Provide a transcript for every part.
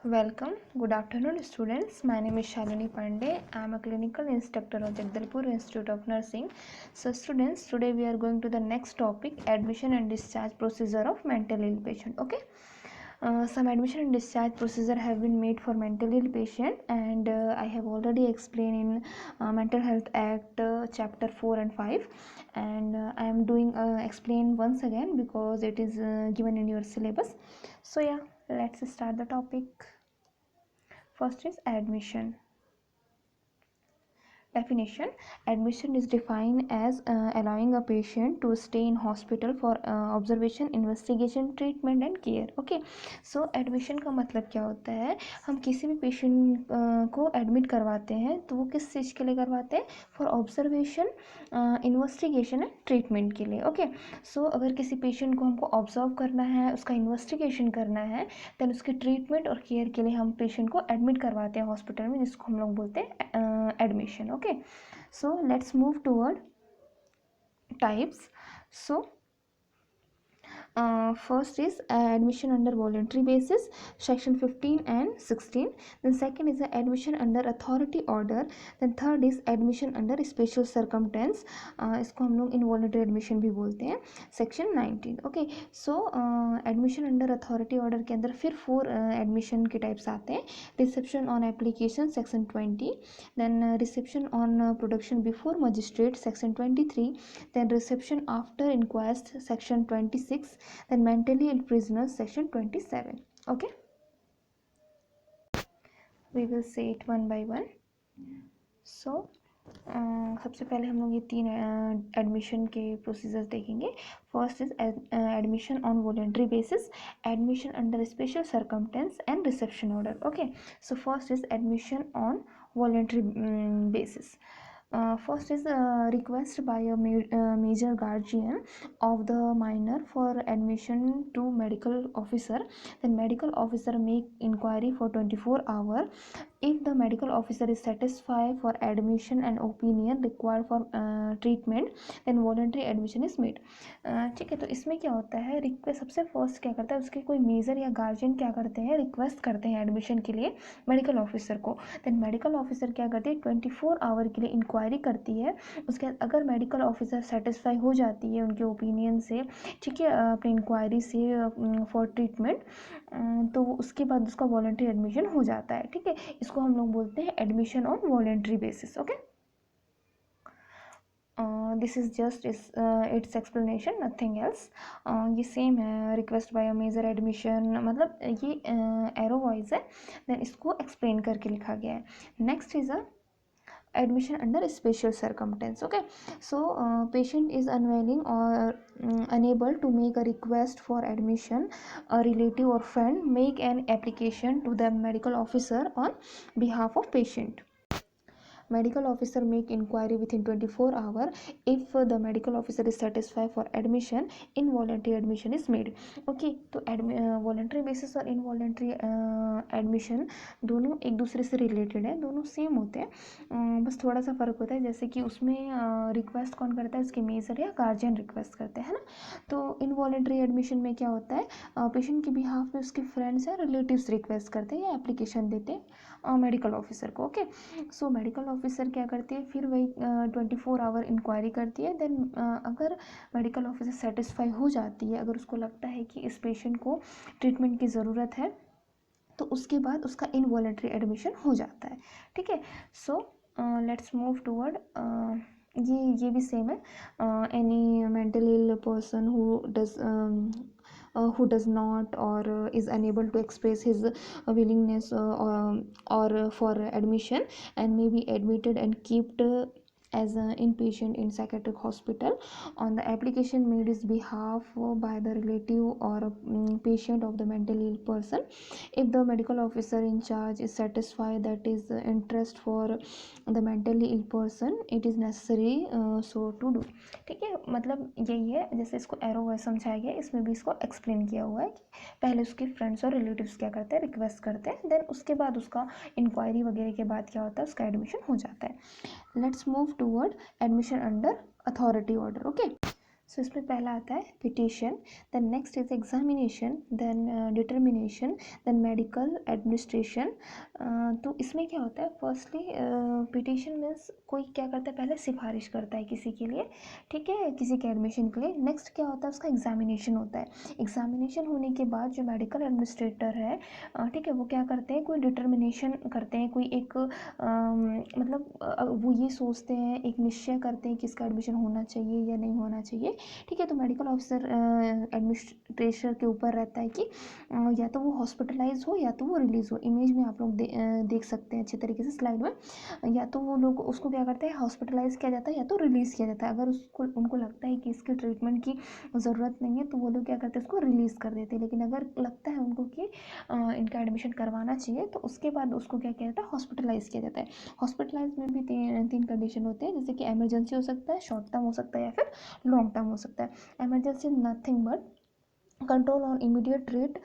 Welcome. Good afternoon, students. My name is Shalini Pandey. I am a clinical instructor of Jagdalpur Institute of Nursing. So, students, today we are going to the next topic: admission and discharge procedure of mental ill patient. Okay. Some admission and discharge procedure have been made for mental ill patient, and I have already explained in Mental Health Act chapter 4 and 5, and I am doing explain once again because it is given in your syllabus. So yeah, let's start the topic. First is admission. Definition: admission is defined as allowing a patient to stay in hospital for observation, investigation, treatment and care. Okay, so admission का मतलब क्या होता है? हम किसी भी patient को admit करवाते हैं तो वो किस चीज़ के लिए करवाते हैं? For observation, investigation and treatment के लिए. ओके, सो अगर किसी पेशेंट को हमको ऑब्जर्व करना है, उसका इन्वेस्टिगेशन करना है, देन उसके ट्रीटमेंट और केयर के लिए हम पेशेंट को एडमिट करवाते हैं हॉस्पिटल में, जिसको हम लोग बोलते हैं admission. Okay, so let's move toward types. So first is admission under voluntary basis, section 15 and 16. Then second is admission under authority order. Then third is admission under special circumstance, इसको हम लोग involuntary admission भी बोलते हैं, section 19. Okay, so admission under authority order के अंदर फिर 4 admission के टाइप्स आते हैं. Reception on application, section 20. Then reception on production before magistrate, section 23. Then reception after inquest, section 26. then mentally ill prisoners, section 27. okay, we will say it one by one. so सबसे पहले हम लोग ये 3 admission के procedures देखेंगे. First is admission on voluntary basis, admission under special circumstance and reception order. Okay, so first is admission on voluntary basis. First is request by a major guardian of the minor for admission to medical officer. Then medical officer make inquiry for 24 hours. If the medical officer is satisfied for admission and opinion required for treatment, then voluntary admission is made. ठीक है, तो इसमें क्या होता है? Request सबसे first क्या करता है, उसके कोई मेजर या गार्जियन क्या करते हैं, रिक्वेस्ट करते हैं एडमिशन के लिए मेडिकल ऑफिसर को. देन मेडिकल ऑफिसर क्या करती है, 24 आवर के लिए इंक्वायरी करती है. उसके बाद अगर मेडिकल ऑफिसर सेटिस्फाई हो जाती है उनके ओपिनियन से, ठीक है, अपनी इंक्वायरी से फॉर ट्रीटमेंट, तो उसके बाद उसका वॉलंटरी एडमिशन हो जाता है. ठीक है, इसको हम लोग बोलते हैं admission on voluntary basis. Okay, this is just it's explanation, nothing else. ये सेम है, request by a major admission, मतलब ये एरो वाइज है, देन इसको एक्सप्लेन करके लिखा गया है. Next is a admission under special circumstance. Okay, so patient is unwilling or unable to make a request for admission, a relative or friend make an application to the medical officer on behalf of patient. Medical officer make inquiry within 24 hours. If the medical officer is satisfied for admission, involuntary admission is made. Okay, तो voluntary basis और involuntary admission दोनों एक दूसरे से related है, दोनों same होते हैं, बस थोड़ा सा फ़र्क होता है. जैसे कि उसमें रिक्वेस्ट कौन करता है, उसके मेजर या गार्जियन रिक्वेस्ट करते हैं ना. तो इनवॉलंटरी एडमिशन में क्या होता है, पेशेंट के बिहाफ पे उसके फ्रेंड्स या रिलेटिव्स रिक्वेस्ट करते हैं या एप्लीकेशन देते हैं मेडिकल ऑफिसर को. ओके, सो मेडिकल ऑफिसर क्या करती है, फिर वही 24 आवर इंक्वायरी करती है. देन अगर मेडिकल ऑफिसर सेटिस्फाई हो जाती है, अगर उसको लगता है कि इस पेशेंट को ट्रीटमेंट की ज़रूरत है, तो उसके बाद उसका इनवॉलंटरी एडमिशन हो जाता है. ठीक है, सो लेट्स मूव टूवर्ड, ये भी सेम है. Any mental ill person who does not or is unable to express his willingness or for admission and may be admitted and kept as an inpatient in psychiatric hospital on the application made his behalf by the relative or patient of the mentally ill person. If the medical officer in charge is satisfied that is interest for the mentally ill person, it is necessary so to do. ठीक है, मतलब यही है, जैसे इसको arrow wise समझाया गया, इसमें भी इसको एक्सप्लेन किया हुआ है कि पहले उसके फ्रेंड्स और रिलेटिव्स क्या करते हैं, रिक्वेस्ट करते हैं, देन उसके बाद उसका इंक्वायरी वगैरह के बाद क्या होता है, उसका एडमिशन हो जाता है. Let's move toward admission under authority order. Okay, so इसमें पहला आता है petition, then next is examination, then determination, then medical administration. तो इसमें क्या होता है, फर्स्टली पिटिशन मीन्स कोई क्या करता है, पहले सिफारिश करता है किसी के लिए, ठीक है, किसी के एडमिशन के लिए। नेक्स्ट क्या होता है, उसका एग्जामिनेशन होता है। एग्जामिनेशन होने के बाद जो मेडिकल एडमिनिस्ट्रेटर है, ठीक है, वो क्या करते हैं, कोई डिटर्मिनेशन करते हैं, कोई एक मतलब वो ये सोचते हैं, एक निश्चय करते हैं कि इसका एडमिशन होना चाहिए या नहीं होना चाहिए, ठीक है। तो मेडिकल ऑफिसर एडमिनिस्ट्रेशन के ऊपर रहता है कि या तो वो हॉस्पिटलाइज हो या तो वो रिलीज़ हो। इमेज में आप लोग देख सकते हैं अच्छे तरीके से स्लाइड में, या तो वो लोग उसको क्या करते हैं, हॉस्पिटलाइज किया जाता है या तो रिलीज़ किया जाता है। अगर उसको उनको लगता है कि इसके ट्रीटमेंट की ज़रूरत नहीं है तो वो लोग क्या करते हैं, उसको रिलीज़ कर देते हैं। लेकिन अगर लगता है उनको कि इनका एडमिशन करवाना चाहिए तो उसके बाद उसको क्या किया जाता है, हॉस्पिटलाइज किया जाता है। हॉस्पिटलाइज में भी तीन कंडीशन होते हैं, जैसे कि एमरजेंसी हो सकता है, शॉर्ट टर्म हो सकता है या फिर लॉन्ग टर्म हो सकता है। Emergency nothing but control on immediate treat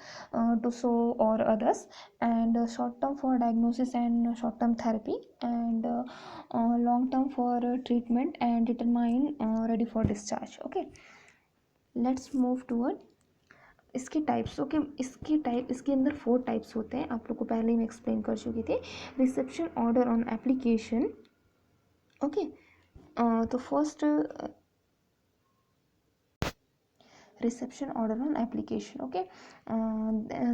to so or others, and short term for diagnosis and short term therapy, and long term for treatment and determine ready for discharge. Okay, let's move toward इसके types. Okay, इसके अंदर 4 types होते हैं, आप लोग को पहले ही मैं एक्सप्लेन कर चुकी थी। Reception order on application, okay. तो first reception order on application, okay.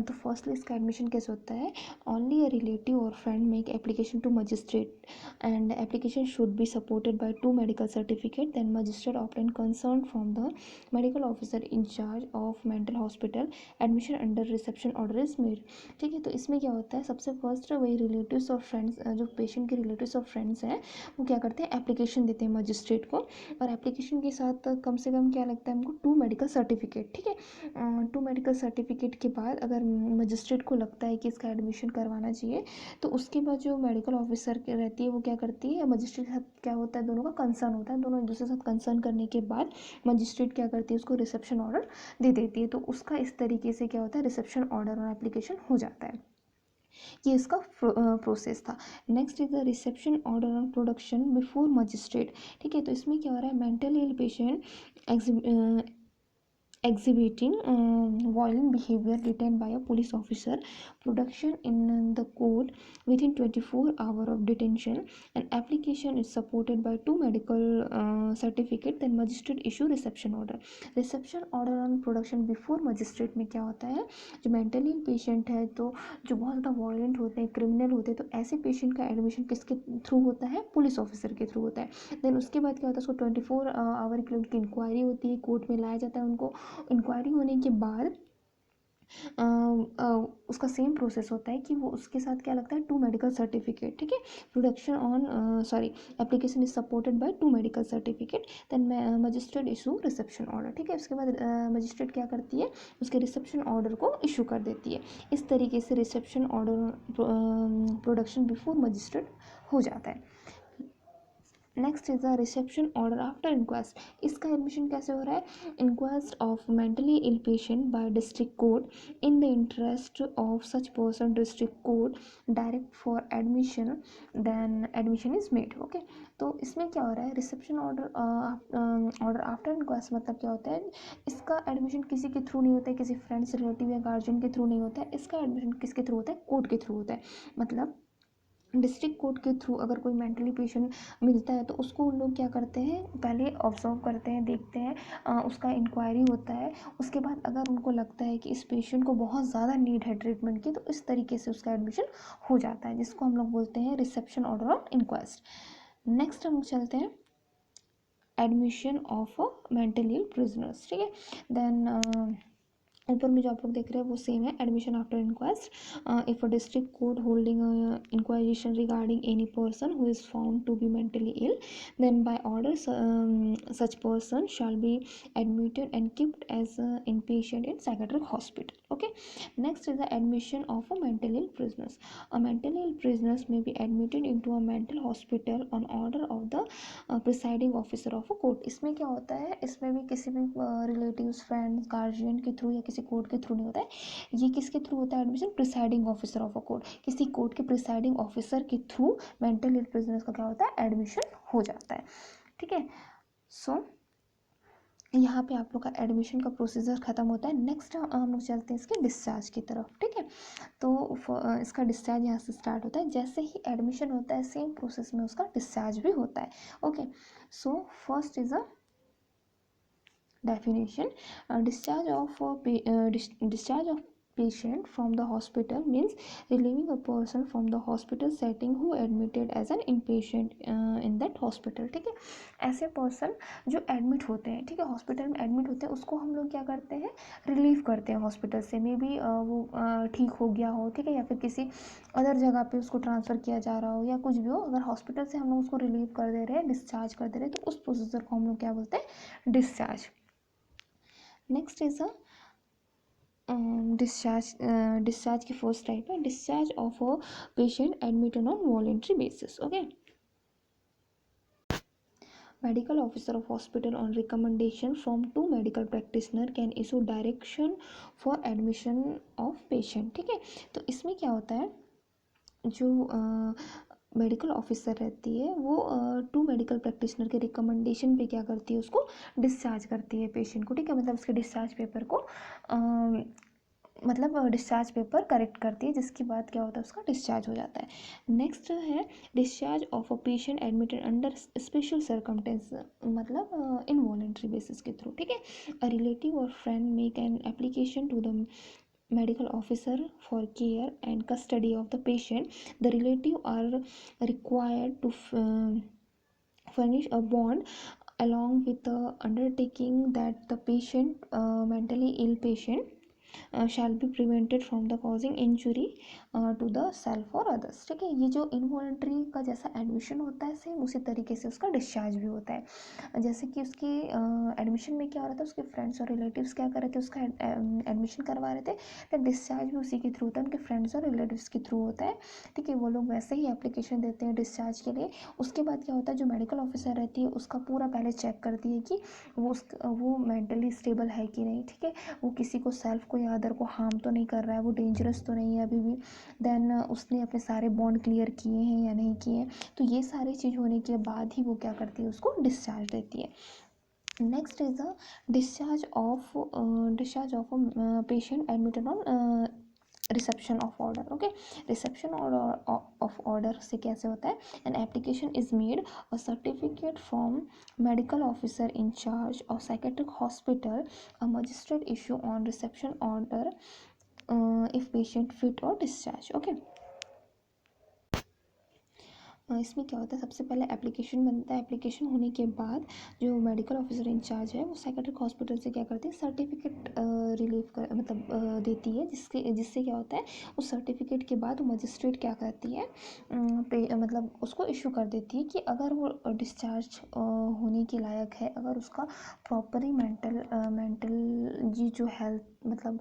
तो फर्स्टली इसका एडमिशन कैसे होता है, ओनली अ रिलेटिव और friend make application to magistrate and application should be supported by 2 medical certificate, then magistrate obtain concern from the medical officer incharge of mental hospital, admission under reception order is made, ठीक है। तो इसमें क्या होता है, सबसे first वही relatives और फ्रेंड्स, जो पेशेंट के रिलेटिव्स और फ्रेंड्स हैं, वो क्या करते हैं, एप्लीकेशन देते हैं मजिस्ट्रेट को, और एप्लीकेशन के साथ कम से कम क्या लगता है हमको, 2 मेडिकल सर्टिफिकेट, ठीक है। 2 मेडिकल सर्टिफिकेट के बाद अगर मजिस्ट्रेट को लगता है कि इसका एडमिशन करवाना चाहिए, तो उसके बाद जो मेडिकल ऑफिसर रहती है वो क्या करती है, मजिस्ट्रेट के साथ क्या होता है, दोनों का कंसर्न होता है, दोनों एक दूसरे के साथ कंसर्न करने के बाद मजिस्ट्रेट क्या करती है, उसको रिसेप्शन ऑर्डर दे देती है। तो उसका इस तरीके से क्या होता है, रिसेप्शन ऑर्डर और एप्लीकेशन हो जाता है। ये इसका प्रोसेस था। Next is the reception order on production before magistrate, ठीक है। तो इसमें क्या हो रहा है, mentally ill patient exhibiting violent behavior detained by a police officer, production in the court within 24 hours of detention, an application is supported by 2 medical certificate, then magistrate issue reception order। reception order on production before magistrate में क्या होता है, जो mentally patient है, तो जो बहुत ज़्यादा वायलेंट होते हैं, क्रिमिनल होते हैं, तो ऐसे पेशेंट का एडमिशन किसके थ्रू होता है, पुलिस ऑफिसर के थ्रू होता है। देन उसके बाद क्या होता है, उसको 24 आवर की उनकी इंक्वायरी होती है, कोर्ट में लाया जाता है उनको। इंक्वायरी होने के बाद उसका सेम प्रोसेस होता है कि वो उसके साथ क्या लगता है, 2 मेडिकल सर्टिफिकेट, ठीक है। Production on sorry application is supported by 2 medical certificate, then magistrate issue reception order, ठीक है। उसके बाद मजिस्ट्रेट क्या करती है, उसके रिसेप्शन ऑर्डर को इशू कर देती है। इस तरीके से reception order production before magistrate हो जाता है। Next is the reception order after inquest. इसका एडमिशन कैसे हो रहा है, inquest of mentally ill patient by district court in the interest of such person, district court direct for admission, then admission is made, okay. तो इसमें क्या हो रहा है, रिसेप्शन ऑर्डर आफ्टर इंक्वेस्ट मतलब क्या होता है, इसका एडमिशन किसी के थ्रू नहीं होता है, किसी फ्रेंड्स, रिलेटिव या गार्जियन के थ्रू नहीं होता है। इसका एडमिशन किसके थ्रू होता है, कोर्ट के थ्रू होता है। मतलब डिस्ट्रिक्ट कोर्ट के थ्रू अगर कोई मेंटली पेशेंट मिलता है तो उसको उन लोग क्या करते हैं, पहले ऑब्जर्व करते हैं, देखते हैं, उसका इंक्वायरी होता है। उसके बाद अगर उनको लगता है कि इस पेशेंट को बहुत ज़्यादा नीड है ट्रीटमेंट की, तो इस तरीके से उसका एडमिशन हो जाता है, जिसको हम लोग बोलते हैं reception order on inquest. Next हम चलते हैं admission of mentally ill prisoners, ठीक है। देन ऊपर में जो आप लोग देख रहे हैं वो सेम है, admission after inquest. If a district court holding inquisition regarding any person who is found to be mentally ill, then by order such person shall be admitted and keeped as inpatient in psychiatric hospital, okay. Next is the admission of a mental ill prisoners. A mental ill prisoners may be admitted into a mental hospital on order of the presiding officer of a court. इसमें क्या होता है, इसमें भी किसी भी relatives, friends, guardian के through या किसी कोर्ट के थ्रू नहीं होता है। ये किसके थ्रू होता है admission, presiding officer of a court, किसी कोर्ट के प्रिसाइडिंग ऑफिसर के थ्रू मेंटल इल प्रिजनर्स का क्या होता है, एडमिशन हो जाता है, ठीक है। सो यहाँ पे आप लोग का एडमिशन का प्रोसीजर ख़त्म होता है। नेक्स्ट हम लोग चलते हैं इसके डिस्चार्ज की तरफ, ठीक है। तो इसका डिस्चार्ज यहाँ से स्टार्ट होता है। जैसे ही एडमिशन होता है सेम प्रोसेस में उसका डिस्चार्ज भी होता है। Okay, so first is a definition. Discharge of patient from the hospital means relieving a person from the hospital setting who admitted as an inpatient in that hospital, ठीक है। ऐसे person जो admit होते हैं, ठीक है, हॉस्पिटल में admit होते हैं, उसको हम लोग क्या करते हैं, रिलीव करते हैं हॉस्पिटल से। मे बी वो ठीक हो गया हो, ठीक है, या फिर किसी अदर जगह पे उसको ट्रांसफ़र किया जा रहा हो या कुछ भी हो, अगर हॉस्पिटल से हम लोग उसको रिलीव कर दे रहे हैं, डिस्चार्ज कर दे रहे हैं, तो उस प्रोसीजर को हम लोग क्या बोलते हैं, discharge. Next is a discharge की फर्स्ट टाइप है discharge of a patient admitted on voluntary basis. Okay, medical officer of hospital on recommendation from two medical practitioner can issue direction for admission of patient, ठीक है। तो इसमें क्या होता है, जो मेडिकल ऑफिसर रहती है वो टू मेडिकल प्रैक्टिशनर के रिकमेंडेशन पे क्या करती है, उसको डिस्चार्ज करती है पेशेंट को, ठीक है। मतलब उसके डिस्चार्ज पेपर को मतलब डिस्चार्ज पेपर करेक्ट करती है, जिसके बाद क्या होता है, उसका डिस्चार्ज हो जाता है। नेक्स्ट है discharge of a patient admitted under special circumstances, मतलब इनवॉलेंट्री बेसिस के थ्रू, ठीक है। अ रिलेटिव और friend make an application to the medical officer for care and custody of the patient. The relative are required to furnish a bond along with the undertaking that the patient, mentally ill patient, shall be prevented from the causing injury to the self or others, ठीक है। ये जो involuntary का जैसा admission होता है same उसी तरीके से उसका डिस्चार्ज भी होता है। जैसे कि उसकी एडमिशन में क्या हो रहा था, उसके फ्रेंड्स और रिलेटिव्स क्या कर रहे थे, उसका एडमिशन करवा रहे थे, तो डिस्चार्ज भी उसी के थ्रू होता है, उनके फ्रेंड्स और रिलेटिव्स के थ्रू होता है, ठीक है। वो लोग वैसे ही एप्लीकेशन देते हैं डिस्चार्ज के लिए। उसके बाद क्या होता है, जो मेडिकल ऑफिसर रहती है उसका पूरा पहले चेक करती है कि वो मेंटली स्टेबल है कि नहीं, ठीक है, वो किसी को सेल्फ को या अदर को हार्म तो नहीं कर रहा है, वो डेंजरस तो नहीं है अभी भी, देन उसने अपने सारे बॉन्ड क्लियर किए हैं या नहीं किए हैं। तो ये सारी चीज़ होने के बाद ही वो क्या करती है, उसको डिस्चार्ज देती है। Next is a discharge of a patient admitted on reception of order. Okay, reception of order से कैसे होता है, an application is made, a certificate from medical officer in charge of psychiatric hospital, a magistrate issue on reception order if patient fit और discharge. Okay, इसमें क्या होता है, सबसे पहले एप्लीकेशन बनता है। एप्लीकेशन होने के बाद जो मेडिकल ऑफिसर इंचार्ज है वो साइकेट्रिक हॉस्पिटल से क्या करती है, सर्टिफिकेट रिलीव कर मतलब देती है, जिससे क्या होता है, उस सर्टिफिकेट के बाद वो मजिस्ट्रेट क्या करती है, मतलब उसको इशू कर देती है कि अगर वो डिस्चार्ज होने के लायक है, अगर उसका प्रॉपरली मेंटल जी जो हेल्थ मतलब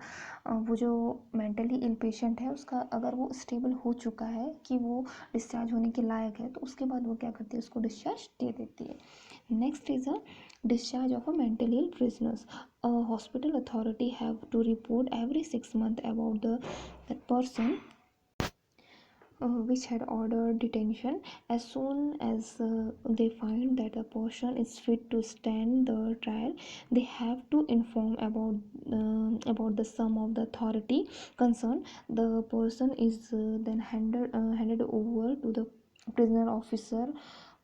वो जो मेंटली इल पेशेंट है उसका अगर वो स्टेबल हो चुका है कि वो डिस्चार्ज होने के लायक है, तो उसके बाद वो क्या करती है, उसको डिस्चार्ज दे देती है। Next is a discharge of a mentally ill prisoners. A hospital authority have to report every 6 months about the person which had ordered detention. As soon as they find that a person is fit to stand the trial, they have to inform about the sum of the authority concerned. The person is then handed over to the prisoner officer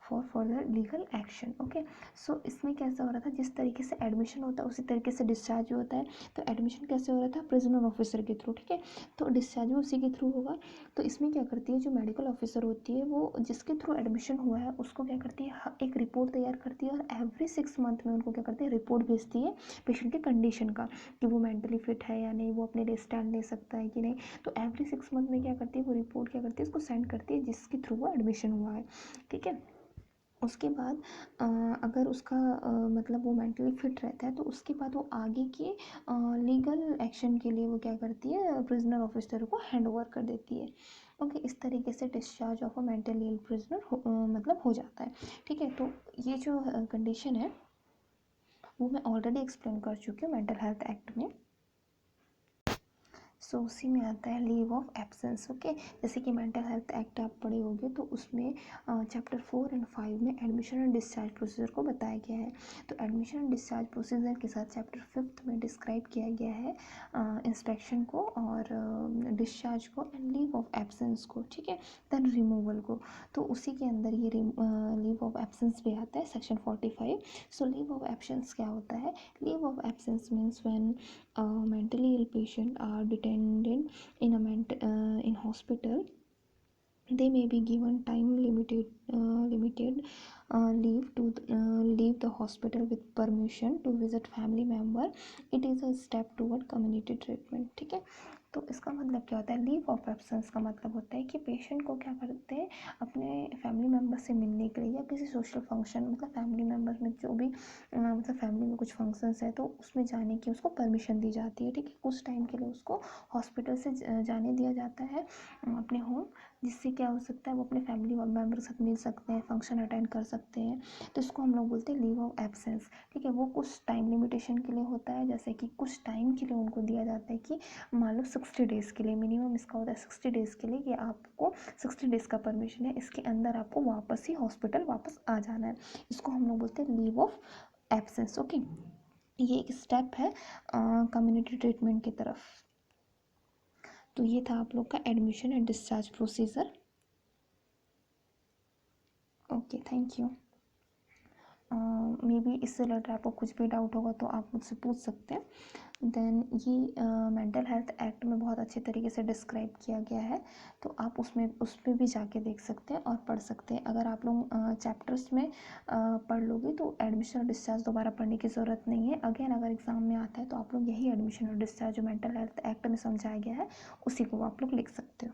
for further legal action. Okay, so इसमें कैसा हो रहा था, जिस तरीके से admission होता है उसी तरीके से डिस्चार्ज भी होता है। तो एडमिशन कैसे हो रहा था, प्रिजनर ऑफिसर के थ्रू, ठीक है, तो डिस्चार्ज भी उसी के थ्रू होगा। तो इसमें क्या करती है, जो मेडिकल ऑफिसर होती है वो जिसके थ्रू एडमिशन हुआ है उसको क्या करती है, एक रिपोर्ट तैयार करती है, और एवरी 6 month में उनको क्या करती है, रिपोर्ट भेजती है पेशेंट के कंडीशन का, कि वो मेंटली फिट है या नहीं, वो अपने लिए स्टैंड ले सकता है कि नहीं। तो एवरी 6 month में क्या करती है, वो रिपोर्ट क्या करती है, उसको सेंड करती है जिसके थ्रू वो एडमिशन हुआ है, ठीक है। उसके बाद अगर उसका मतलब वो मेंटली फिट रहता है तो उसके बाद वो आगे के लीगल एक्शन के लिए वो क्या करती है, प्रिजनर ऑफिसर को हैंड ओवर कर देती है। ओके, इस तरीके से discharge of a mentally ill prisoner मतलब हो जाता है, ठीक है। तो ये जो कंडीशन है वो मैं ऑलरेडी एक्सप्लेन कर चुकी हूँ मेंटल हेल्थ एक्ट में। सो उसी में आता है लीव ऑफ एब्सेंस। ओके, जैसे कि मेंटल हेल्थ एक्ट आप पढ़े होंगे तो उसमें चैप्टर 4 एंड 5 में एडमिशन एंड डिस्चार्ज प्रोसीजर को बताया गया है। तो एडमिशन एंड डिस्चार्ज प्रोसीजर के साथ चैप्टर 5 में डिस्क्राइब किया गया है इंस्पेक्शन को और डिस्चार्ज को एंड लीव ऑफ एब्सेंस को, ठीक है, देन रिमूवल को। तो उसी के अंदर ये लीव ऑफ एब्सेंस भी आता है section 45। So leave of absence क्या होता है? Leave of absence means when mentally ill patient are detained in hospital, they may be given time limited leave to leave the hospital with permission to visit family member. It is a step toward community treatment, ठीक है। तो इसका मतलब क्या होता है? Leave of absence का मतलब होता है कि पेशेंट को क्या करते हैं, अपने फैमिली मेम्बर से मिलने के लिए या किसी सोशल फंक्शन, मतलब फैमिली मेम्बर में जो भी मतलब फैमिली में कुछ फंक्शंस है तो उसमें जाने की उसको परमिशन दी जाती है, ठीक है। कुछ टाइम के लिए उसको हॉस्पिटल से जाने दिया जाता है अपने होम, जिससे क्या हो सकता है वो अपने फैमिली मेम्बर के साथ मिल सकते हैं, फंक्शन अटेंड कर सकते हैं। तो इसको हम लोग बोलते हैं लीव ऑफ एब्सेंस, ठीक है। वो कुछ टाइम लिमिटेशन के लिए होता है, जैसे कि कुछ टाइम के लिए उनको दिया जाता है कि मान लो 60 डेज़ के लिए, मिनिमम इसका होता है 60 डेज़ के लिए कि आपको 60 डेज़ का परमिशन है, इसके अंदर आपको वापस ही हॉस्पिटल वापस आ जाना है। इसको हम लोग बोलते हैं लीव ऑफ एब्सेंस। ओके, ये एक स्टेप है कम्युनिटी ट्रीटमेंट की तरफ। तो ये था आप लोग का admission and discharge procedure. Okay, thank you. May be इससे रिलेटेड आपको कुछ भी डाउट होगा तो आप मुझसे पूछ सकते हैं। देन ये मेंटल हेल्थ एक्ट में बहुत अच्छे तरीके से डिस्क्राइब किया गया है, तो आप उस पर भी जाके देख सकते हैं और पढ़ सकते हैं। अगर आप लोग चैप्टर्स में पढ़ लोगे तो एडमिशन और डिस्चार्ज दोबारा पढ़ने की ज़रूरत नहीं है। अगेन अगर एग्ज़ाम में आता है तो आप लोग यही एडमिशन और डिस्चार्ज जो मेंटल हेल्थ एक्ट में समझाया गया है उसी को आप लोग लिख सकते हो।